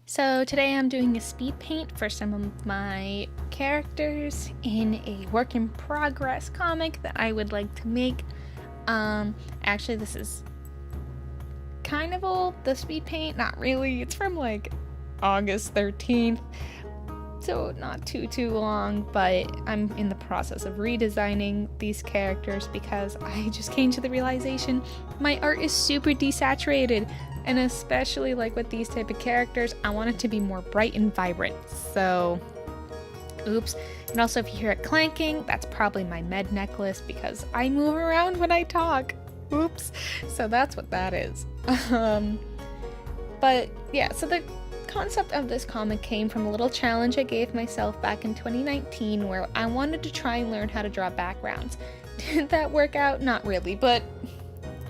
So today I'm doing a speed paint for some of my characters in a work in progress comic that I would like to make. Actually this is kind of old, the speed paint, not really. It's from like August 13th. So not too long, but I'm in the process of redesigning these characters because I just came to the realization my art is super desaturated, and especially like with these type of characters, I want it to be more bright and vibrant. So, oops. And also if you hear it clanking, that's probably my med necklace because I move around when I talk. Oops. So that's what that is. But yeah, so the concept of this comic came from a little challenge I gave myself back in 2019 where I wanted to try and learn how to draw backgrounds. Did that work out? Not really, but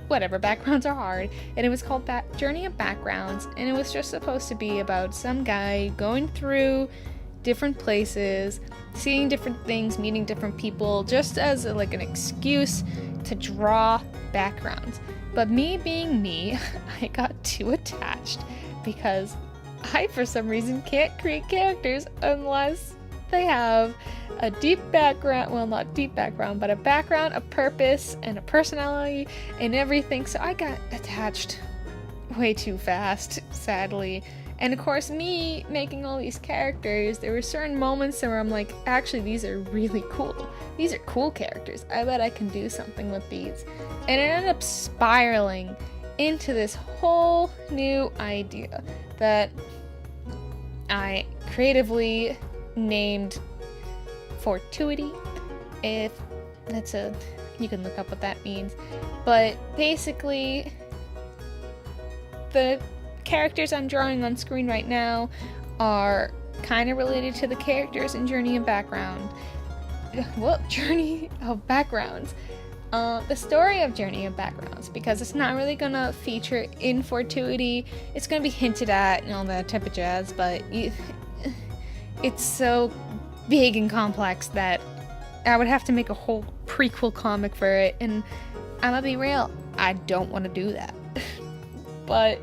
whatever, backgrounds are hard. And it was called Journey of Backgrounds, and it was just supposed to be about some guy going through different places, seeing different things, meeting different people, just as like an excuse to draw backgrounds. But me being me, I got too attached because I, for some reason, can't create characters unless they have a deep background, well, not deep background, but a background, a purpose, and a personality, and everything. So I got attached way too fast, sadly. And of course, me making all these characters, there were certain moments where I'm like, actually, these are really cool. These are cool characters. I bet I can do something with these. And it ended up spiraling into this whole new idea that I creatively named Fortuity. If that's you can look up what that means. But basically, the characters I'm drawing on screen right now are kind of related to the characters in Journey of Background. Well, Journey of Backgrounds. The story of Journey of Backgrounds, because it's not really gonna feature in Fortuity. It's gonna be hinted at and all that type of jazz, but it's so big and complex that I would have to make a whole prequel comic for it, and I'm gonna be real, I don't want to do that. But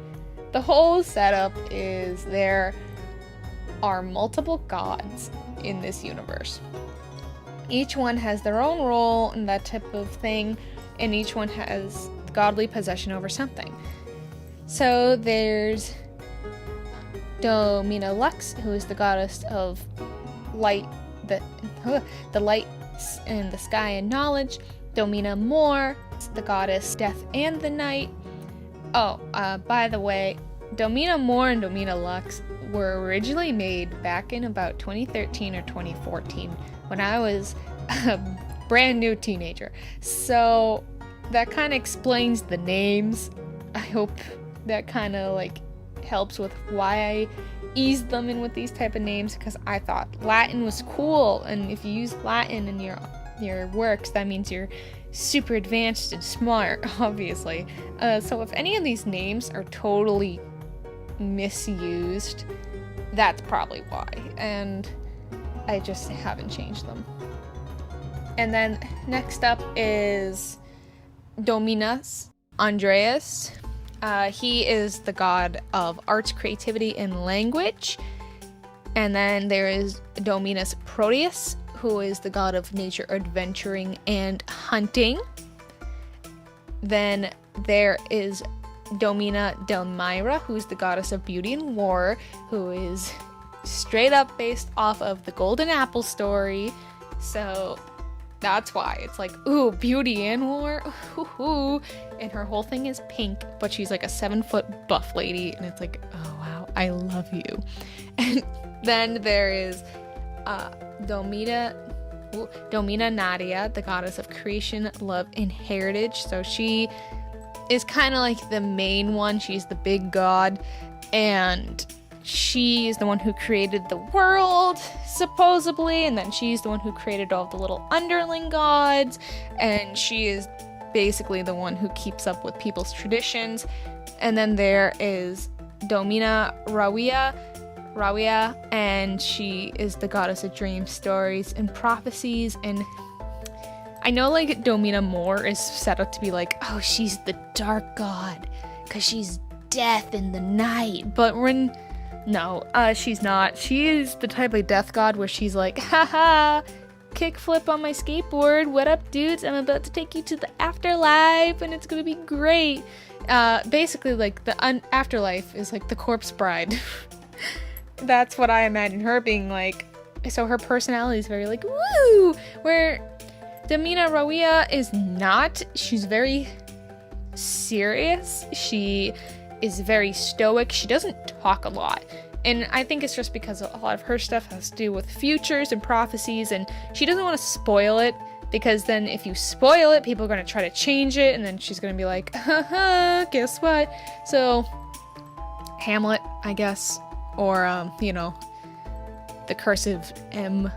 the whole setup is there are multiple gods in this universe. Each one has their own role and that type of thing, and each one has godly possession over something. So there's Domina Lux, who is the goddess of light, the light in the sky and knowledge. Domina Moore, the goddess death and the night. Oh, by the way, Domina Moore and Domina Lux were originally made back in about 2013 or 2014 when I was a brand new teenager. So that kind of explains the names. I hope that kind of like helps with why I eased them in with these type of names, because I thought Latin was cool, and if you use Latin in your works, that means you're super advanced and smart, obviously. So if any of these names are totally misused, that's probably why, and I just haven't changed them. And then next up is Dominus Andreas. He is the god of arts, creativity, and language. And then there is Dominus Proteus, who is the god of nature, adventuring, and hunting. Then there is Domina Delmira, who's the goddess of beauty and war, who is straight up based off of the Golden Apple story. So that's why it's like, ooh, beauty and war, ooh. And her whole thing is pink, but she's like a 7-foot buff lady, and it's like, oh wow, I love you. And then there is Domina Nadia, the goddess of creation, love, and heritage. So she is kind of like the main one. She's the big god, and she is the one who created the world, supposedly, and then she's the one who created all the little underling gods, and she is basically the one who keeps up with people's traditions. And then there is Domina Rawia, and she is the goddess of dreams, stories, and prophecies. And I know like Domina Moore is set up to be like, oh, she's the dark god because she's death in the night, but when No, she's not. She is the type of death god where she's like, haha, kickflip on my skateboard. What up, dudes? I'm about to take you to the afterlife, and it's gonna be great. Basically, like, the afterlife is like the corpse bride. That's what I imagine her being like. So her personality is very like, woo! Where Damina Rawia is not. She's very serious. She is very stoic. She doesn't talk a lot. And I think it's just because a lot of her stuff has to do with futures and prophecies, and she doesn't want to spoil it, because then if you spoil it, people are going to try to change it, and then she's going to be like, haha, guess what? So, Hamlet, I guess, or, The Cursive M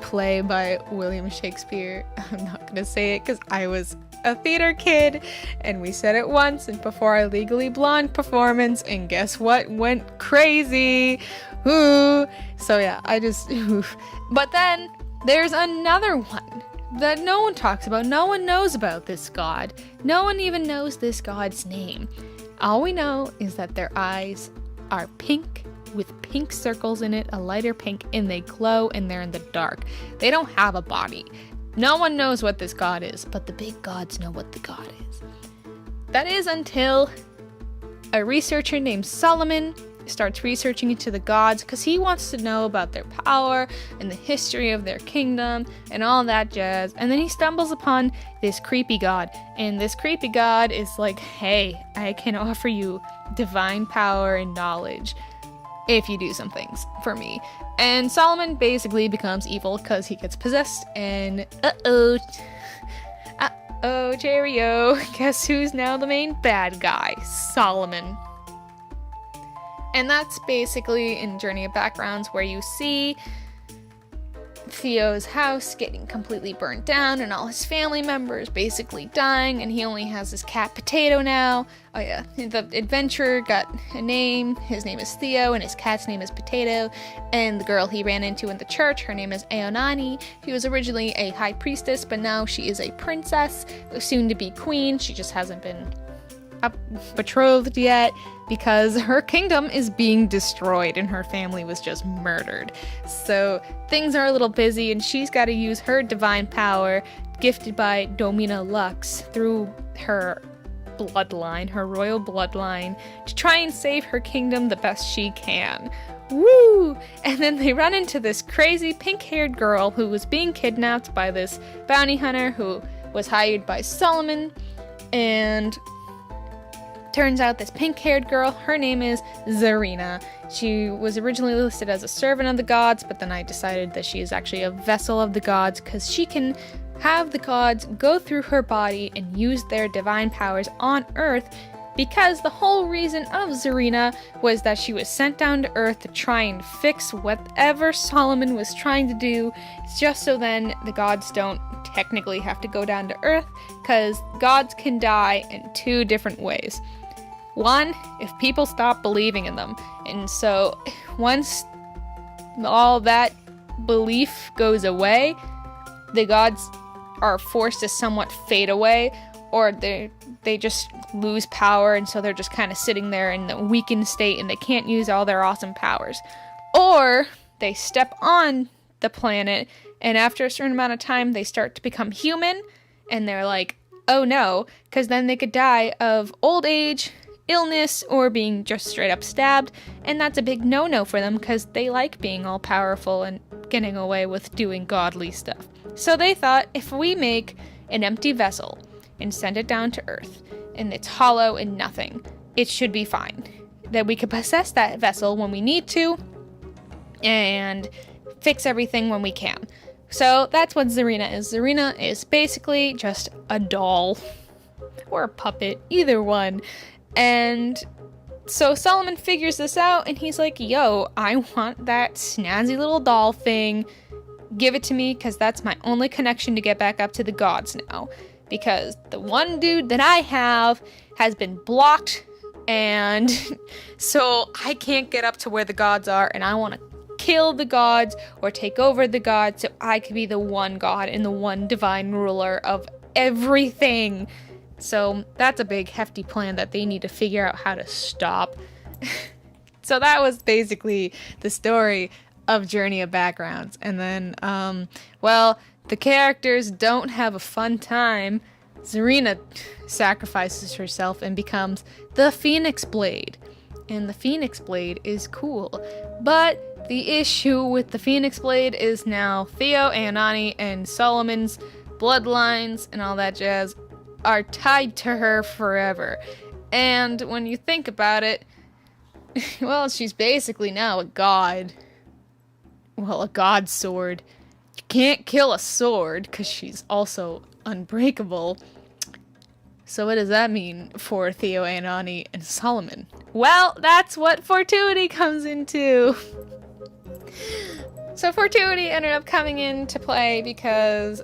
play by William Shakespeare. I'm not going to say it because I was a theater kid, and we said it once and before our Legally Blonde performance, and guess what went crazy? Ooh. So yeah, but then there's another one that no one talks about. No one knows about this god. No one even knows this god's name. All we know is that their eyes are pink with pink circles in it, a lighter pink, and they glow and they're in the dark. They don't have a body. No one knows what this god is, but the big gods know what the god is. That is until a researcher named Solomon starts researching into the gods, because he wants to know about their power and the history of their kingdom and all that jazz. And then he stumbles upon this creepy god, and this creepy god is like, hey, I can offer you divine power and knowledge if you do some things for me. And Solomon basically becomes evil because he gets possessed, and Cheerio, guess who's now the main bad guy? Solomon. And that's basically in Journey of Backgrounds, where you see Theo's house getting completely burnt down and all his family members basically dying, and he only has his cat Potato now. Oh yeah, the adventurer got a name. His name is Theo and his cat's name is Potato. And the girl he ran into in the church, her name is Aonani. She was originally a high priestess, but now she is a princess, soon to be queen. She just hasn't been betrothed yet because her kingdom is being destroyed and her family was just murdered. So things are a little busy, and she's got to use her divine power gifted by Domina Lux through her bloodline, her royal bloodline, to try and save her kingdom the best she can. Woo! And then they run into this crazy pink-haired girl who was being kidnapped by this bounty hunter who was hired by Solomon. And turns out this pink-haired girl, her name is Zarina. She was originally listed as a servant of the gods, but then I decided that she is actually a vessel of the gods, because she can have the gods go through her body and use their divine powers on Earth, because the whole reason of Zarina was that she was sent down to Earth to try and fix whatever Solomon was trying to do, just so then the gods don't technically have to go down to Earth, because gods can die in two different ways. One, if people stop believing in them. And so once all that belief goes away, the gods are forced to somewhat fade away, or they just lose power, and so they're just kind of sitting there in the weakened state and they can't use all their awesome powers. Or they step on the planet, and after a certain amount of time they start to become human, and they're like, oh no, because then they could die of old age, illness, or being just straight up stabbed, and that's a big no-no for them because they like being all powerful and getting away with doing godly stuff. So they thought, if we make an empty vessel and send it down to Earth, and it's hollow and nothing, it should be fine. That we could possess that vessel when we need to, and fix everything when we can. So that's what Zarina is. Zarina is basically just a doll, or a puppet, either one. And so Solomon figures this out, and he's like, yo, I want that snazzy little doll thing. Give it to me, because that's my only connection to get back up to the gods now. Because the one dude that I have has been blocked, and so I can't get up to where the gods are, and I want to kill the gods or take over the gods so I can be the one god and the one divine ruler of everything. So that's a big hefty plan that they need to figure out how to stop. So that was basically the story of Journey of Backgrounds. And then, well, the characters don't have a fun time. Zarina sacrifices herself and becomes the Phoenix Blade. And the Phoenix Blade is cool. But the issue with the Phoenix Blade is now Theo, Aonani, and Solomon's bloodlines and all that jazz are tied to her forever. And when you think about it, well, she's basically now a god. Well, a god sword. You can't kill a sword because she's also unbreakable. So what does that mean for Theo, Aonani, and Solomon? Well, that's what Fortuity comes into. So Fortuity ended up coming into play because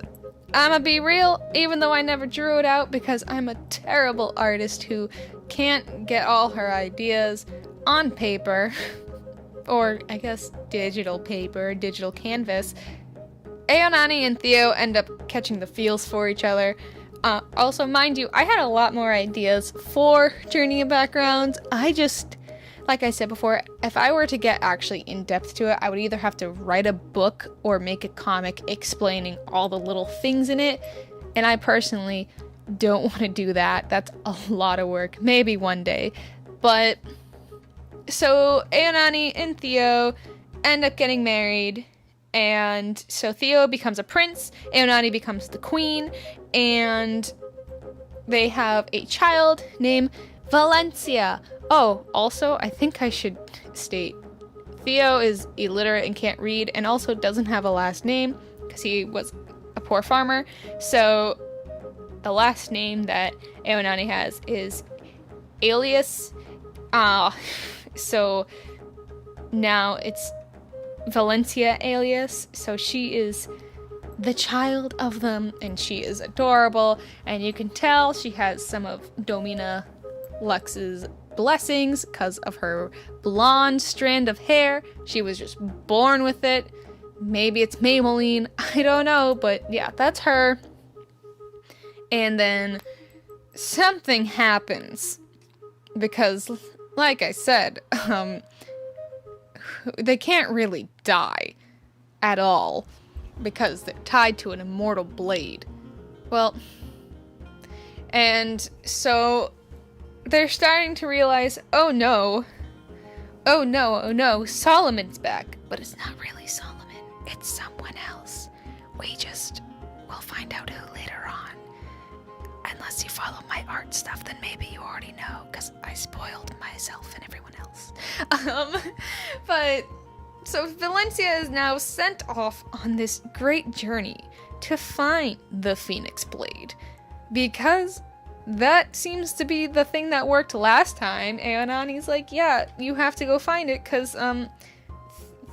I'ma be real, even though I never drew it out because I'm a terrible artist who can't get all her ideas on paper, or I guess digital paper, digital canvas. Aonani and Theo end up catching the feels for each other. Also, mind you, I had a lot more ideas for Journey of Backgrounds. Like I said before, if I were to get actually in depth to it, I would either have to write a book or make a comic explaining all the little things in it. And I personally don't want to do that. That's a lot of work. Maybe one day. But so Aonani and Theo end up getting married. And so Theo becomes a prince, Aonani becomes the queen, and they have a child named Valencia. Oh, also, I think I should state, Theo is illiterate and can't read, and also doesn't have a last name, because he was a poor farmer. So the last name that Aonani has is Alias. So now it's Valencia Alias, so she is the child of them, and she is adorable, and you can tell she has some of Domina Lux's blessings because of her blonde strand of hair. She was just born with it. Maybe it's Maybelline, I don't know, but yeah, that's her. And then something happens because, like I said, they can't really die at all because they're tied to an immortal blade. Well, and so they're starting to realize, oh no, Solomon's back. But it's not really Solomon, it's someone else. We'll find out who later on. Unless you follow my art stuff, then maybe you already know, because I spoiled myself and everyone else. But so Valencia is now sent off on this great journey to find the Phoenix Blade, because that seems to be the thing that worked last time. Aonani's like, yeah, you have to go find it, because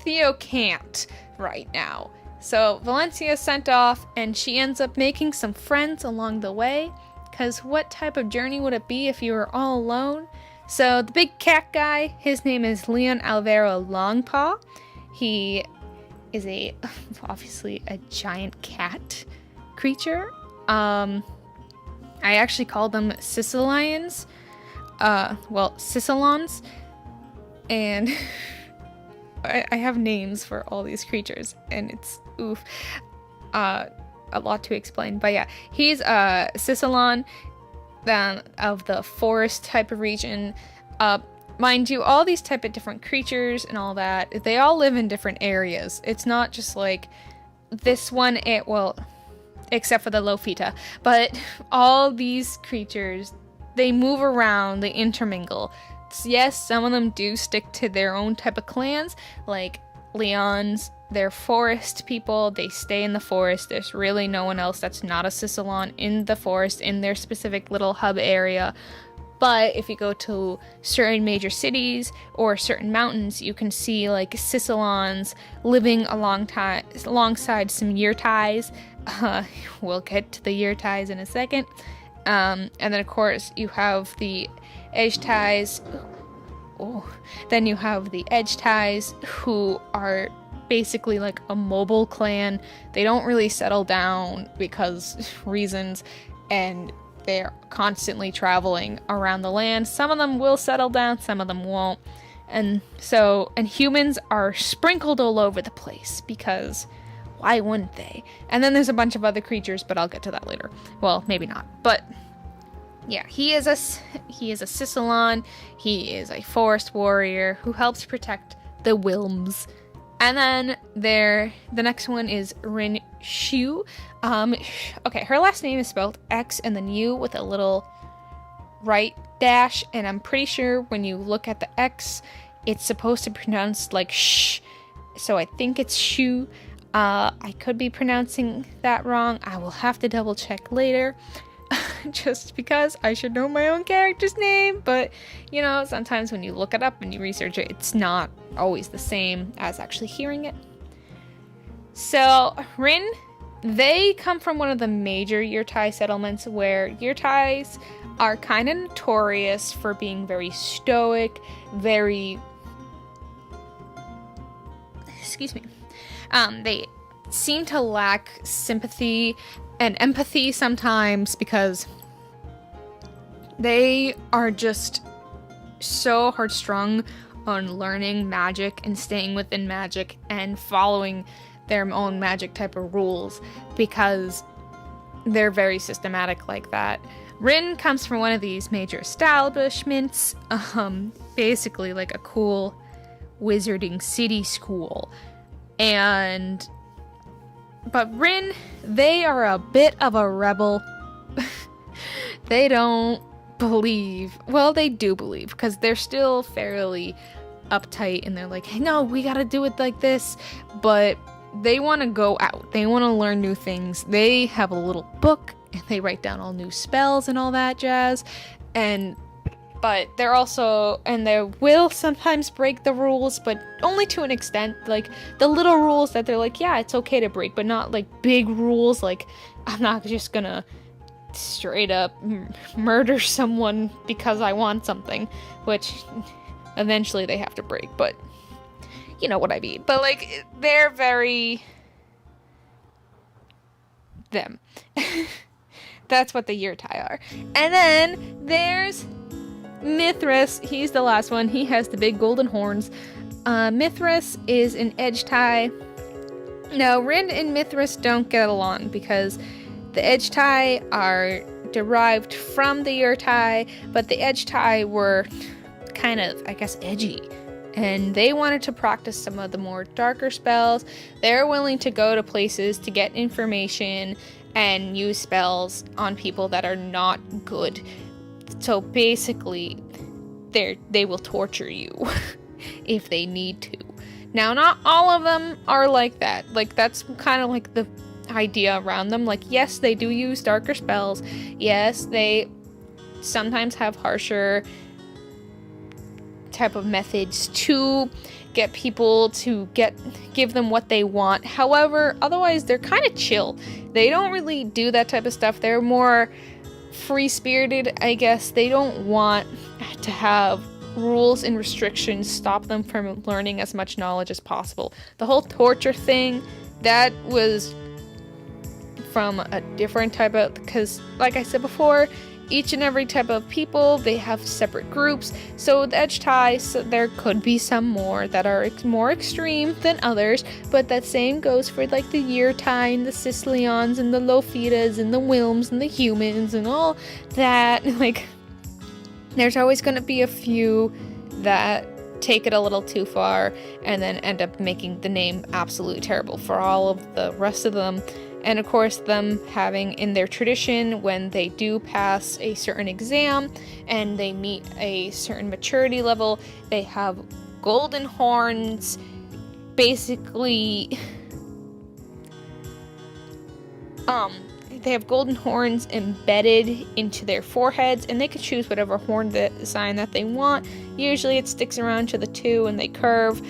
Theo can't right now. So Valencia is sent off, and she ends up making some friends along the way, because what type of journey would it be if you were all alone? So the big cat guy, his name is Leon Alvaro Longpaw. He is obviously a giant cat creature. I actually call them Sicilians. Sicilons. And I have names for all these creatures, and it's a lot to explain. But yeah, he's a Sicilon of the forest type of region. Mind you, all these type of different creatures and all that, they all live in different areas. It's not just like this one, except for the Lofita. But all these creatures, they move around, they intermingle. Yes, some of them do stick to their own type of clans, like Leon's. They're forest people, they stay in the forest. There's really no one else that's not a Sicilon in the forest, in their specific little hub area. But if you go to certain major cities or certain mountains, you can see like Sicilons living alongside some Yurtais. We'll get to the Yurtais in a second. And then of course you have the Edgetais. Then you have the Edgetais, who are basically like a mobile clan. They don't really settle down because reasons, and they're constantly traveling around the land. Some of them will settle down, some of them won't. And humans are sprinkled all over the place because why wouldn't they? And then there's a bunch of other creatures, but I'll get to that later. Well, maybe not, but yeah, he is a Sicilon. He is a forest warrior who helps protect the Wilms. And then the next one is Rin Shu. Okay, her last name is spelled X and then U with a little right dash, and I'm pretty sure when you look at the X, it's supposed to pronounce like sh. So I think it's Shu. I could be pronouncing that wrong. I will have to double check later. Just because I should know my own character's name, but you know, sometimes when you look it up and you research it, it's not always the same as actually hearing it. So Rin, they come from one of the major Yurtai settlements where Yurtais are kind of notorious for being very stoic, very they seem to lack sympathy and empathy sometimes because they are just so hard-strung on learning magic and staying within magic and following their own magic type of rules because they're very systematic like that. Rin comes from one of these major establishments, basically like a cool wizarding city school. But Rin, they are a bit of a rebel. They don't believe, well, they do believe, because they're still fairly uptight, and they're like, hey, no, we gotta do it like this, but they want to go out. They want to learn new things. They have a little book, and they write down all new spells and all that jazz, but they're also, and they will sometimes break the rules, but only to an extent. Like, the little rules that they're like, yeah, it's okay to break, but not, like, big rules, like, I'm not just gonna straight up murder someone because I want something, which eventually they have to break, but you know what I mean. But, like, they're very them. That's what the Yurtai are. And then there's Mithras. He's the last one. He has the big golden horns. Mithras is an Edgetai. Now, Rin and Mithras don't get along because the Edgetai are derived from the Yurtai, but the Edgetai were kind of, I guess, edgy. And they wanted to practice some of the more darker spells. They're willing to go to places to get information and use spells on people that are not good. So basically, they will torture you if they need to. Now, not all of them are like that. Like, that's kind of like the idea around them. Like, yes, they do use darker spells. Yes, they sometimes have harsher type of methods to get people to give them what they want. However, otherwise, they're kind of chill. They don't really do that type of stuff. They're more free-spirited, I guess. They don't want to have rules and restrictions stop them from learning as much knowledge as possible. The whole torture thing, that was from a different type of, because like I said before, each and every type of people, they have separate groups. So the Edgetai, so there could be some more that are more extreme than others, but that same goes for like the Yurtai and the Sicilians and the Lofitas and the Wilms and the humans and all that. Like, there's always going to be a few that take it a little too far and then end up making the name absolutely terrible for all of the rest of them. And of course, them having in their tradition, when they do pass a certain exam and they meet a certain maturity level, they have golden horns, basically, they have golden horns embedded into their foreheads, and they can choose whatever horn sign that they want. Usually it sticks around to the 2 and they curve,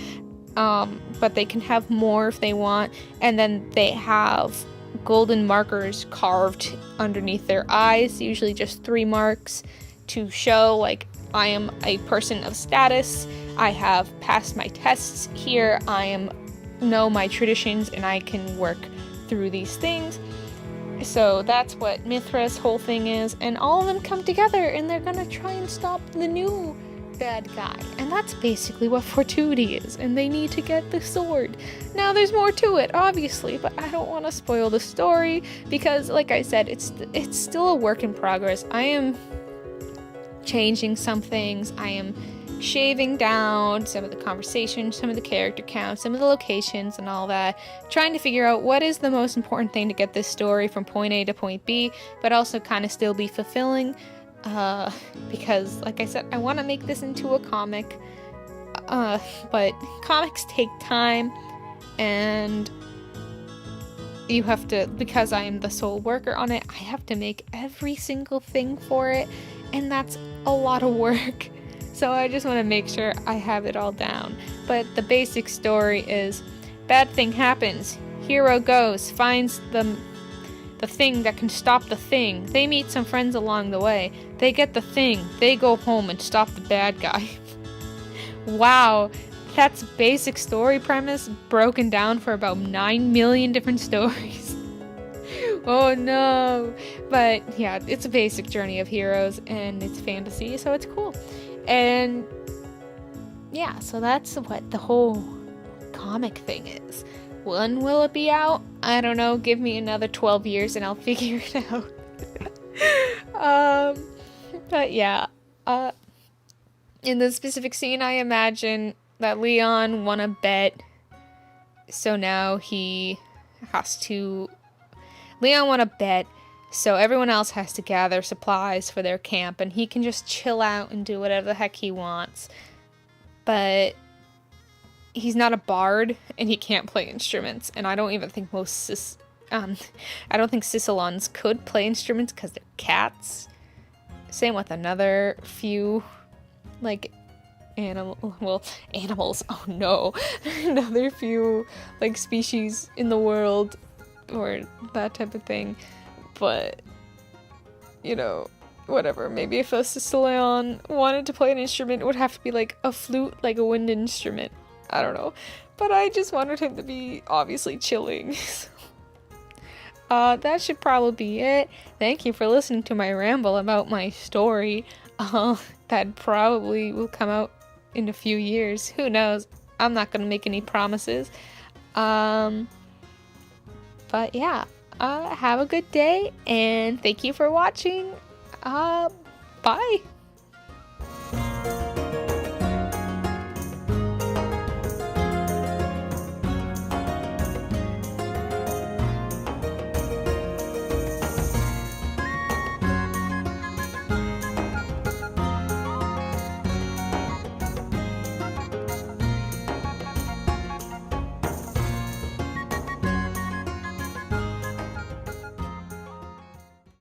but they can have more if they want. And then they have golden markers carved underneath their eyes, usually just 3 marks, to show, like, I am a person of status, I have passed my tests here, know my traditions, and I can work through these things. So that's what Mithras' whole thing is, and all of them come together, and they're gonna try and stop the new bad guy. And that's basically what Fortuity is, and they need to get the sword. Now there's more to it, obviously, but I don't want to spoil the story because, like I said, it's still a work in progress. I am changing some things. I am shaving down some of the conversations, some of the character counts, some of the locations and all that, trying to figure out what is the most important thing to get this story from point A to point B, but also kind of still be fulfilling, because, like I said, I want to make this into a comic, but comics take time, and you have to, because I am the sole worker on it, I have to make every single thing for it, and that's a lot of work. So I just want to make sure I have it all down. But the basic story is, bad thing happens. Hero goes, finds the thing that can stop the thing. They meet some friends along the way. They get the thing. They go home and stop the bad guy. Wow, that's basic story premise broken down for about 9 million different stories. Oh no. But yeah, it's a basic journey of heroes, and it's fantasy, so it's cool. And yeah, so that's what the whole comic thing is. When will it be out? I don't know. Give me another 12 years and I'll figure it out. But yeah, in the specific scene, I imagine that Leon won a bet, so now he has to... Leon won a bet, so everyone else has to gather supplies for their camp, and he can just chill out and do whatever the heck he wants. But he's not a bard, and he can't play instruments, and I don't even think I don't think Sicilons could play instruments because they're cats. Same with another few, like, animals, oh no. Another few, like, species in the world, or that type of thing. But, you know, whatever. Maybe if a Sicilian wanted to play an instrument, it would have to be like a flute, like a wind instrument. I don't know. But I just wanted him to be obviously chilling. That should probably be it. Thank you for listening to my ramble about my story. That probably will come out in a few years. Who knows? I'm not gonna make any promises. But yeah. Have a good day, and thank you for watching. Bye.